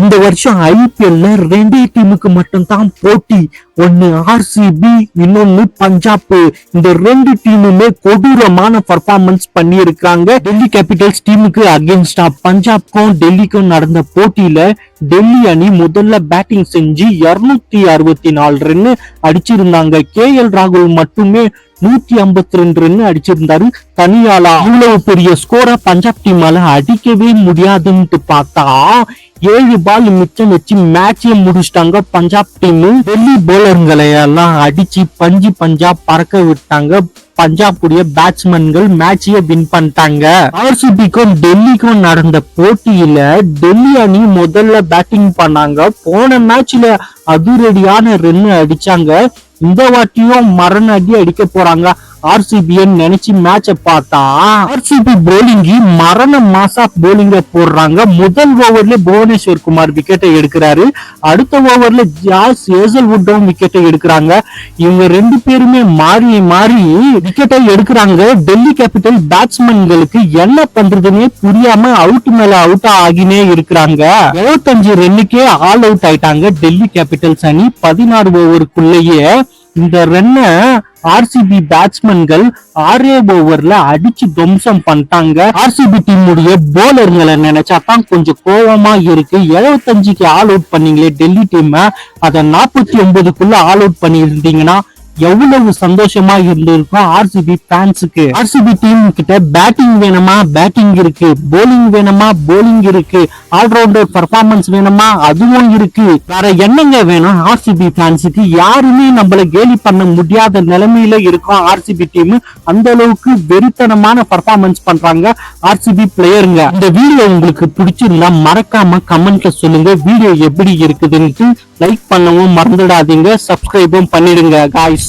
இந்த வருஷம் ஐபிஎல்ல ரெண்டே டீமுக்கு மட்டும் தான் போட்டி. ஒன்னு ஆர்சிபி, இன்னொன்னு பஞ்சாப். இந்த ரெண்டு டீமுமே கொடூரமான பர்ஃபார்மன்ஸ் பண்ணி இருக்காங்க. டெல்லி கேபிட்டல்ஸ் டீமுக்கு அகேன்ஸ்டா பஞ்சாப்க்கும் டெல்லிக்கும் நடந்த போட்டியில டெல்லி அணி முதல்ல பேட்டிங் செஞ்சு 264 ரன் அடிச்சிருந்தாங்க. KL ராகுல் மட்டுமே 152 ரன் அடிச்சிருந்தாரு தனியாளா. இவ்வளவு பெரிய ஸ்கோரை பஞ்சாப் டீமால அடிக்கவே முடியாதுன்னு பார்த்தா 7 பால் மிச்சம் வச்சு மேட்சே முடிச்சிட்டாங்க பஞ்சாப் டீம். டெல்லி போலர்களை எல்லாம் அடிச்சு பஞ்சா பறக்க விட்டாங்க. பஞ்சாபுடைய பேட்ஸ்மேன்கள் மேட்சையே வின் பண்ணிட்டாங்க. ஆர்சிபிக்கும் டெல்லிக்கும் நடந்த போட்டியில டெல்லி அணி முதல்ல பேட்டிங் பண்ணாங்க. போன மேட்ச்ல அதிரடியான ரன் அடிச்சாங்க. இந்த வாட்டியும் மரண அடி அடிக்க போறாங்க ஆர்சிபின்னு நினைச்சு மேட்ச பார்த்தா ஆர்சிபி போலிங்கி மரண மாசா போலிங்க போடுறாங்க. முதல் ஓவர்ல புவனேஸ்வர் குமார் விக்கெட்டை எடுக்கிறாரு. அடுத்த ஓவர்ல ஜாஸ் ஹேசல்வுட்டும் விக்கெட்டை எடுக்கிறாங்க. இவங்க ரெண்டு பேருமே மாறி மாறி விக்கெட்டை எடுக்கிறாங்க. டெல்லி கேபிட்டல் பேட்ஸ்மேன்களுக்கு என்ன பண்றதுன்னே புரியாம அவுட் மேல அவுட் ஆகினே இருக்கிறாங்க. 75 ரன்னுக்கே ஆல் அவுட் ஆயிட்டாங்க டெல்லி கேபிட்டல்ஸ் அணி. 16 ஓவருக்குள்ளேயே இந்த ரன்னை ஆர்சிபி பேட்ஸ்மேன்கள் 6 ஓவர்ல அடிச்சு துவம்சம் பண்ணிட்டாங்க. ஆர்சிபி டீமுடைய போலர்களை நினைச்சா தான் கொஞ்சம் கோபமா இருக்கு. 75க்கு ஆல் அவுட் பண்ணீங்களே டெல்லி டீம், அதை 49க்குள்ள ஆல் அவுட் பண்ணி இருந்தீங்கன்னா எவ்வளவு சந்தோஷமா இருந்திருக்கும் ஆர்சிபி ஃபேன்ஸுக்கு. ஆர்சிபி டீம் கிட்ட பேட்டிங் வேணுமா, பேட்டிங் இருக்கு. போலிங் வேணுமா, போலிங் இருக்கு. ஆல்ரவுண்டர் பர்ஃபார்மன்ஸ் வேணுமா, அதுவும் இருக்கு. வேற என்னங்க வேணும் ஆர்சிபி ஃபேன்ஸுக்கு? யாருமே நம்மள கேலி பண்ண முடியாத நிலைமையில இருக்கும் ஆர்சிபி டீம். அந்த அளவுக்கு வெறித்தனமான பர்ஃபார்மன்ஸ் பண்றாங்க ஆர்சிபி பிளேயருங்க. இந்த வீடியோ உங்களுக்கு பிடிச்சிருந்தா மறக்காம கமெண்ட்ல சொல்லுங்க. வீடியோ எப்படி இருக்குதுன்னு லைக் பண்ணவும் மறந்துடாதீங்க. சப்ஸ்கிரைபும் பண்ணிடுங்க காய்ஸ்.